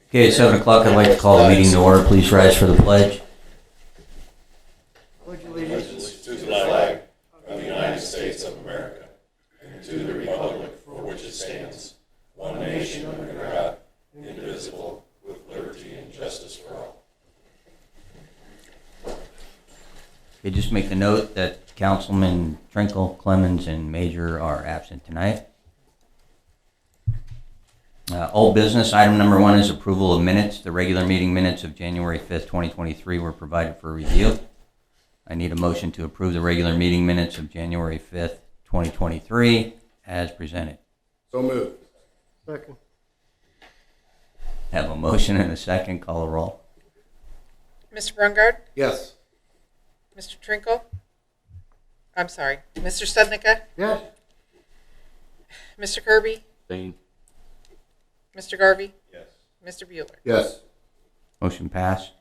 Okay, it's 7 o'clock. I'd like to call the meeting to order. Please rise for the pledge. Pledge allegiance to the flag of the United States of America and to the republic for which it stands, one nation under God, indivisible, with liberty and justice for all. Okay, just make a note that Councilman Trinkle, Clemens, and Major are absent tonight. Old business, item number 1 is approval of minutes. The regular meeting minutes of January 5th, 2023 were provided for review. I need a motion to approve the regular meeting minutes of January 5th, 2023 as presented. So moved. Second. Have a motion and a second. Call a roll. Mr. Brungard? Yes. Mr. Trinkle? I'm sorry, Mr. Studnicka? Yes. Mr. Kirby? Abstain. Mr. Garvey? Yes. Mr. Bueller? Yes. Motion passed.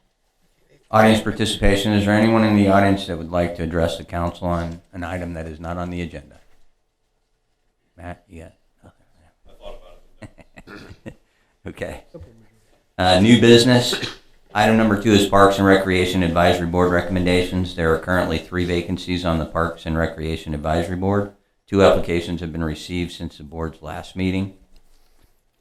Audience participation. Is there anyone in the audience that would like to address the council on an item that is not on the agenda? Matt, you got nothing? I thought about it. Okay. New business. Item number 2 is Parks and Recreation Advisory Board recommendations. There are currently 3 vacancies on the Parks and Recreation Advisory Board. 2 applications have been received since the board's last meeting.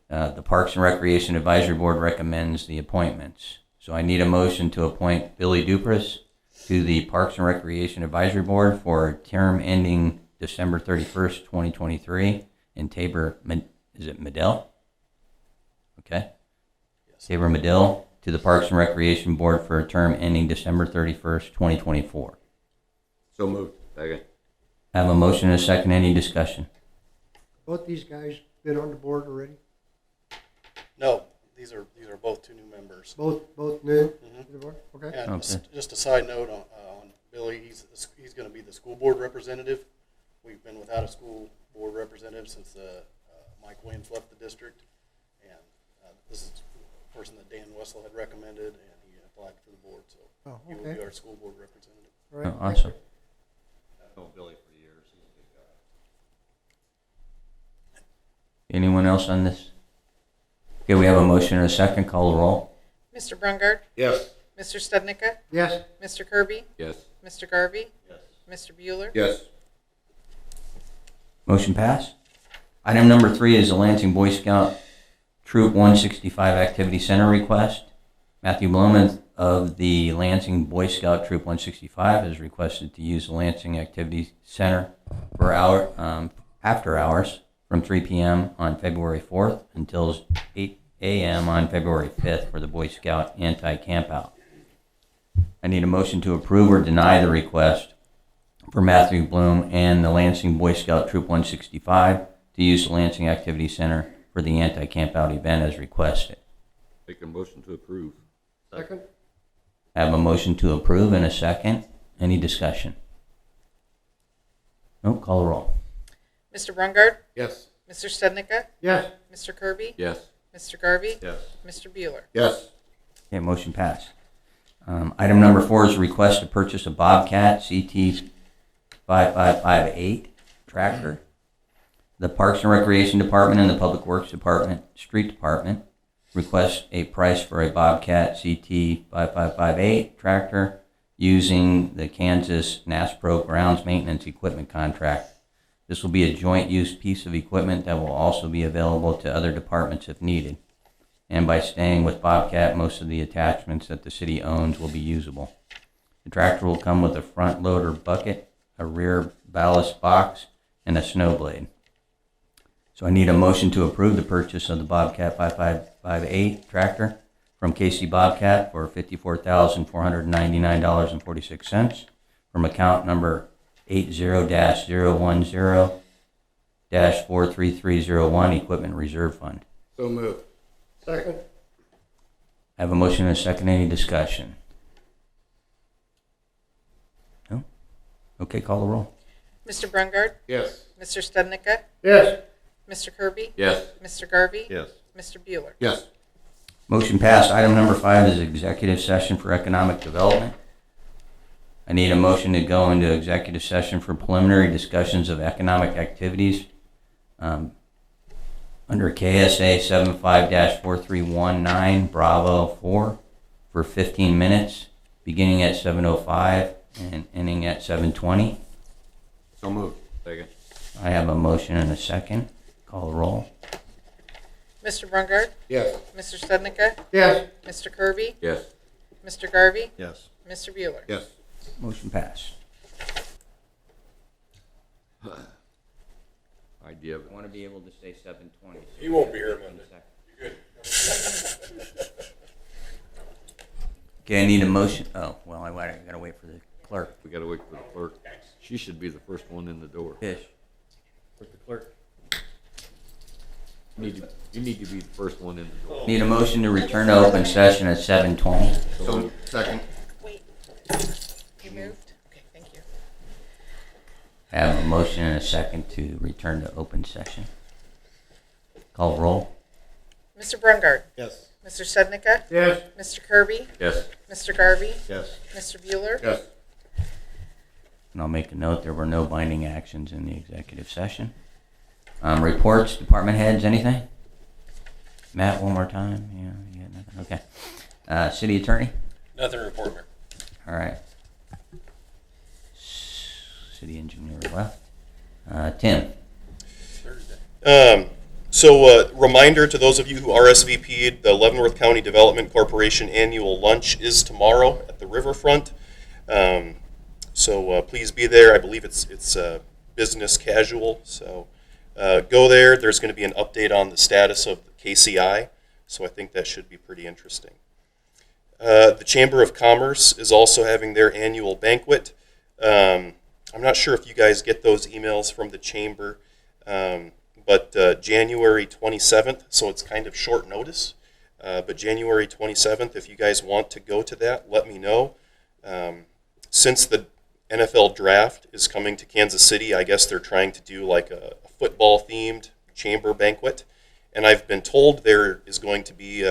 The Parks and Recreation Advisory Board recommends the appointments. So I need a motion to appoint Billy Dupras to the Parks and Recreation Advisory Board for a term ending December 31st, 2023. And Tabor, is it Medill? Okay. Yes. Tabor Medill to the Parks and Recreation Board for a term ending December 31st, 2024. So moved. Second. I have a motion and a second. Any discussion? Both these guys been on the board already? No, these are both 2 new members. Both new Mhm. to the board? Okay. And Okay. just a side note on Billy, he's going to be the school board representative. We've been without a school board representative since Mike Williams left the district, and this is a person that Dan Wessel had recommended, and he applied for the board, so Oh, he will okay. be our school board representative. All right. Oh, awesome. I've known Billy for years. He's a good guy. Anyone else on this? Okay, we have a motion and a second. Call the roll. Mr. Brungard? Yes. Mr. Studnicka? Yes. Mr. Kirby? Yes. Mr. Garvey? Yes. Mr. Bueller? Yes. Motion passed. Item number 3 is the Lansing Boy Scout Troop 165 Activity Center request. Matthew Bloman of the Lansing Boy Scout Troop 165 has requested to use the Lansing Activity Center for after hours from 3 p.m. on February 4th until 8 a.m. on February 5th for the Boy Scout anti-campout. I need a motion to approve or deny the request for Matthew Bloom and the Lansing Boy Scout Troop 165 to use the Lansing Activity Center for the anti-campout event as requested. Make a motion to approve. Second. I have a motion to approve and a second. Any discussion? No, call the roll. Mr. Brungard? Yes. Mr. Studnicka? Yes. Mr. Kirby? Yes. Mr. Garvey? Yes. Mr. Bueller? Yes. Okay, motion passed. Item number 4 is a request to purchase a Bobcat CT 5558 tractor. The Parks and Recreation Department and the Public Works Department, Street Department, request a price for a Bobcat CT 5558 tractor using the Kansas NASPRO grounds maintenance equipment contract. This will be a joint use piece of equipment that will also be available to other departments if needed. And by staying with Bobcat, most of the attachments that the city owns will be usable. The tractor will come with a front loader bucket, a rear ballast box, and a snow blade. So I need a motion to approve the purchase of the Bobcat 5558 tractor from KC Bobcat for $54,499.46 from account number 80-010-43301 Equipment Reserve Fund. So moved. Second. I have a motion and a second. Any discussion? No? Okay, call the roll. Mr. Brungard? Yes. Mr. Studnicka? Yes. Mr. Kirby? Yes. Mr. Garvey? Yes. Mr. Bueller? Yes. Motion passed. Item number 5 is executive session for economic development. I need a motion to go into executive session for preliminary discussions of economic activities under KSA 75-4319 Bravo 4 for 15 minutes, beginning at 7:05 and ending at 7:20. So moved. Second. I have a motion and a second. Call the roll. Mr. Brungard? Yes. Mr. Stednica? Yes. Mr. Kirby? Yes. Mr. Garvey? Yes. Mr. Bueller? Yes. Motion passed. Idea of I want to be able to say 7:20. He won't be here Monday. Okay, I need a motion. Oh, well, I gotta wait for the clerk. We gotta wait for the clerk. She should be the first one in the door. Fish. Where's the clerk? You need to be the first one in the door. Need a motion to return to open session at 7:20. So second. Wait. You moved? Okay, thank you. I have a motion and a second to return to open session. Call roll. Mr. Brungard? Yes. Mr. Stednica? Yes. Mr. Kirby? Yes. Mr. Garvey? Yes. Mr. Bueller? Yes. And I'll make a note, there were no binding actions in the executive session. Reports, department heads, anything? Matt, one more time. Yeah, you got nothing. Okay. City attorney? Nothing to report, Mayor. All right. City engineer left. Tim? Reminder to those of you who RSVP'd, the Leavenworth County Development Corporation annual lunch is tomorrow at the riverfront. Please be there. I believe it's business casual. So go there. There's going to be an update on the status of the KCI. So I think that should be pretty interesting. The Chamber of Commerce is also having their annual banquet. I'm not sure if you guys get those emails from the Chamber. But January 27th, so it's kind of short notice, but January 27th, if you guys want to go to that, let me know. Since the NFL draft is coming to Kansas City, I guess they're trying to do like a football-themed chamber banquet, and I've been told there is going to be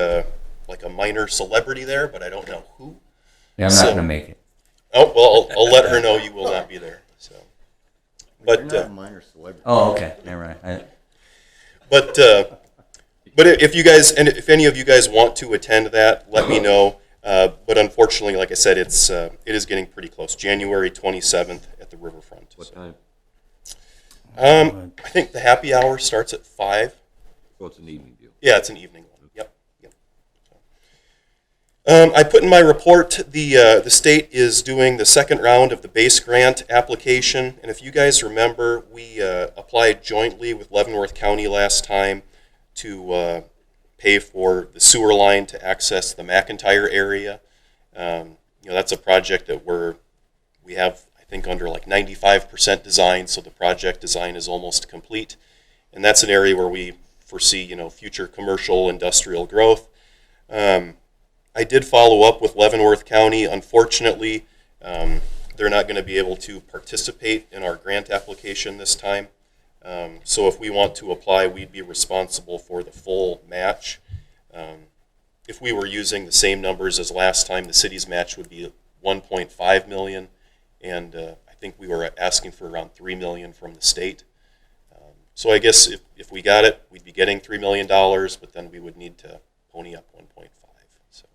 like a minor celebrity there, but I don't know who. Yeah, I'm not going to make it. Oh, well, I'll let her know you will not be there. So, but You're not a minor celebrity. Oh, okay. Never mind. But if you guys, and if any of you guys want to attend that, let me know. But unfortunately, like I said, it is getting pretty close. January 27th at the riverfront. What time? I think the happy hour starts at 5. So it's an evening deal. Yeah, it's an evening one. Yep. I put in my report the state is doing the second round of the base grant application, and if you guys remember, we applied jointly with Leavenworth County last time to pay for the sewer line to access the McIntyre area. That's a project that we have, I think, under like 95% design, so the project design is almost complete, and that's an area where we foresee future commercial industrial growth. I did follow up with Leavenworth County. Unfortunately, they're not going to be able to participate in our grant application this time. So if we want to apply, we'd be responsible for the full match. If we were using the same numbers as last time, the city's match would be $1.5 million, and I think we were asking for around $3 million from the state. So I guess if we got it, we'd be getting $3 million, but then we would need to pony up 1.5. So,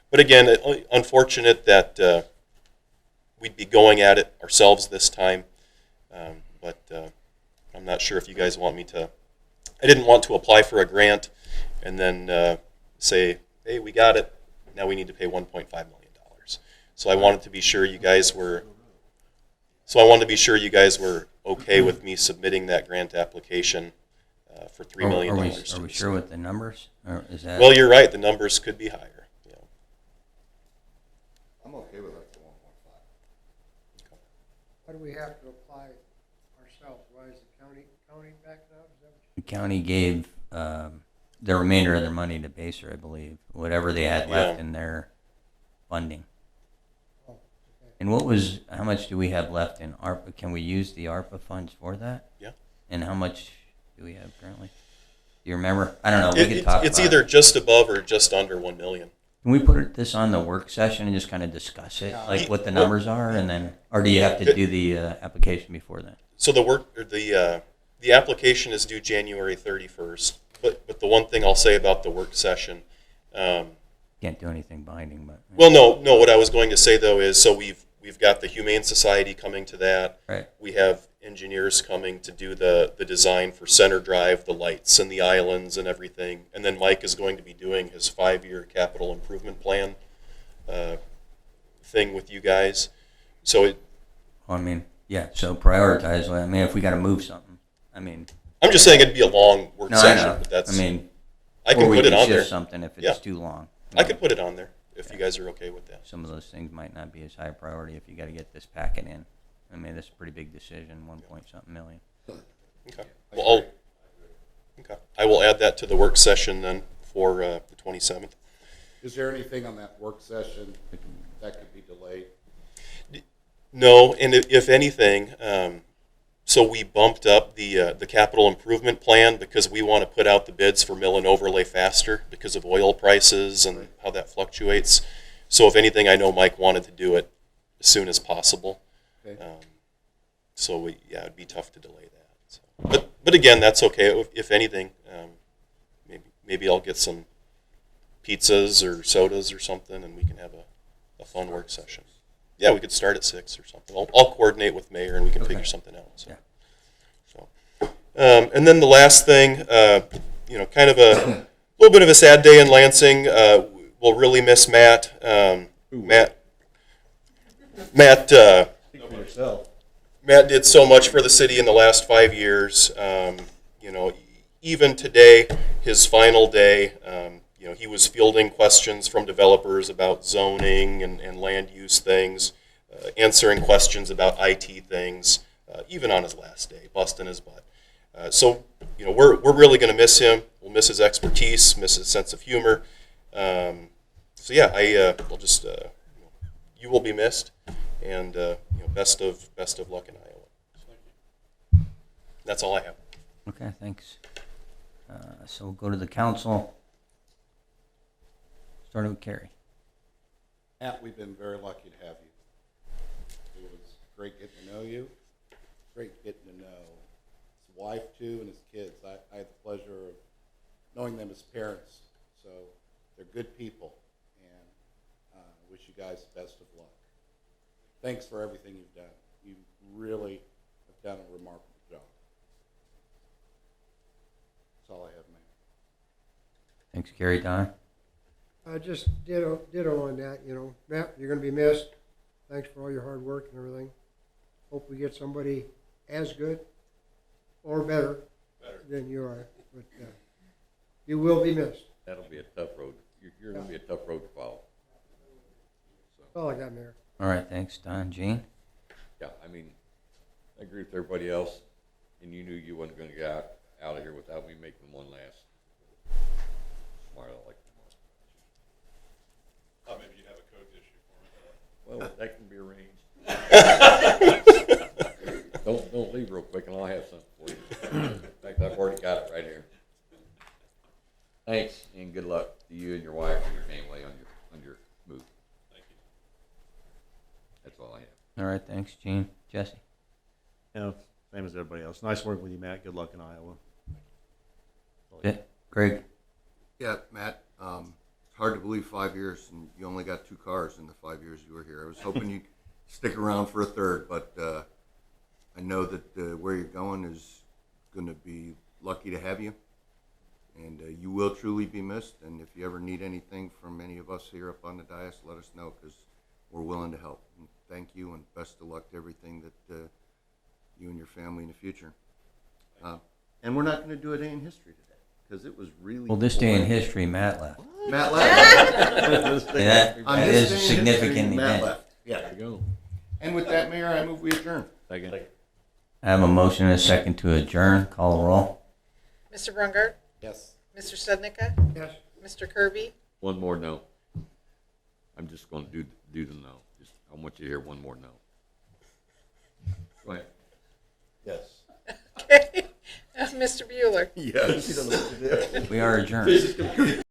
but again, unfortunate that we'd be going at it ourselves this time. But I'm not sure if you guys want me to. I didn't want to apply for a grant and then say, hey, we got it. Now we need to pay $1.5 million. So I wanted to be sure you guys were. So I wanted to be sure you guys were okay with me submitting that grant application for $3 million. Are we sure with the numbers? Or is that? Well, you're right. The numbers could be higher. Yeah. I'm okay with that for 1.5. Why do we have to apply ourselves? Why is the county backing out? Is that what The county gave the remainder of their money to Baser, I believe, whatever they had left in their funding. Oh, okay. And how much do we have left in ARPA? Can we use the ARPA funds for that? Yeah. And how much do we have currently? Do you remember? I don't know. We could talk It's about either it. just above or just under $1 million. Can we put this on the work session and just kind of discuss it, like what the numbers are, and then, or do you have to do the application before that? So the application is due January 31st. But the one thing I'll say about the work session, Can't do anything binding, but. well, no. What I was going to say though is, so we've got the Humane Society coming to that. Right. We have engineers coming to do the design for Center Drive, the lights and the islands and everything. And then Mike is going to be doing his 5-year capital improvement plan thing with you guys. So I mean, yeah, so prioritize, I mean, if we gotta move something, I mean. I'm just saying it'd be a long work No, I session, know, but that's, I mean. I can or we put it can on shift there. something if Yeah. it's too long. I could put it on there if you guys are okay with that. Some of those things might not be as high priority if you gotta get this packet in. I mean, this is a pretty big decision, 1-point-something million. Okay. Well, I will add that to the work session then for the 27th. Is there anything on that work session that could be delayed? No, and if anything, so we bumped up the capital improvement plan because we want to put out the bids for mill and overlay faster because of oil prices and how that fluctuates. So if anything, I know Mike wanted to do it as soon as possible. Okay. So it'd be tough to delay that. So. But again, that's okay. If anything, maybe I'll get some pizzas or sodas or something, and we can have a fun work session. Yeah, we could start at 6 or something. I'll coordinate with Mayor, and we can figure something out. So. Yeah. So, and then the last thing, kind of a little bit of a sad day in Lansing. We'll really miss Matt. Matt. Matt did so much for the city in the last 5 years. Even today, his final day, he was fielding questions from developers about zoning and land use things, answering questions about IT things, even on his last day, busting his butt. So we're really going to miss him. We'll miss his expertise, miss his sense of humor. We'll just you will be missed, and best of luck in Iowa. That's all I have. Okay, thanks. So we'll go to the council. Starting with Carrie. Matt, we've been very lucky to have you. It was great getting to know you. Great getting to know his wife too and his kids. I had the pleasure of knowing them as parents, so they're good people, and wish you guys the best of luck. Thanks for everything you've done. You really have done a remarkable job. That's all I have, Mayor. Thanks, Carrie. Don? Just ditto on that, Matt, you're gonna be missed. Thanks for all your hard work and everything. Hope we get somebody as good or better than you are, but you will be missed. That'll be a tough road. You're going to be a tough road to follow. That's all I got, Mayor. All right, thanks, Don. Gene? Yeah, I mean, I agree with everybody else, and you knew you wasn't going to get out of here without me making one last smile like Thought maybe you'd have a Coke issue for me. well, that can be arranged. Don't leave real quick, and I'll have something for you. In fact, I've already got it right here. Thanks, and good luck to you and your wife and your family on your move. Thank you. That's all I have. All right, thanks, Gene. Jesse? Same as everybody else. Nice working with you, Matt. Good luck in Iowa. Yeah. Greg? Yeah, Matt, it's hard to believe 5 years, and you only got 2 cars in the 5 years you were here. I was hoping you'd stick around for a third, but I know that where you're going is going to be lucky to have you, and you will truly be missed. And if you ever need anything from any of us here up on the dais, let us know, because we're willing to help. And thank you, and best of luck to everything that you and your family in the future. And we're not going to do a day in history today, because it was really Well, this day in boring. history, Matt left. Matt left. That On is this a day in significant history, Matt event. left. Yeah. There you go. And with that, Mayor, I move we adjourn. Second. I have a motion and a second to adjourn. Call the roll. Mr. Brungart? Yes. Mr. Stednicka? Yes. Mr. Kirby? One more no. I'm just going to do the no. I want you to hear one more no. Go ahead. Yes. Okay. Mr. Bueller? Yes. We are adjourned.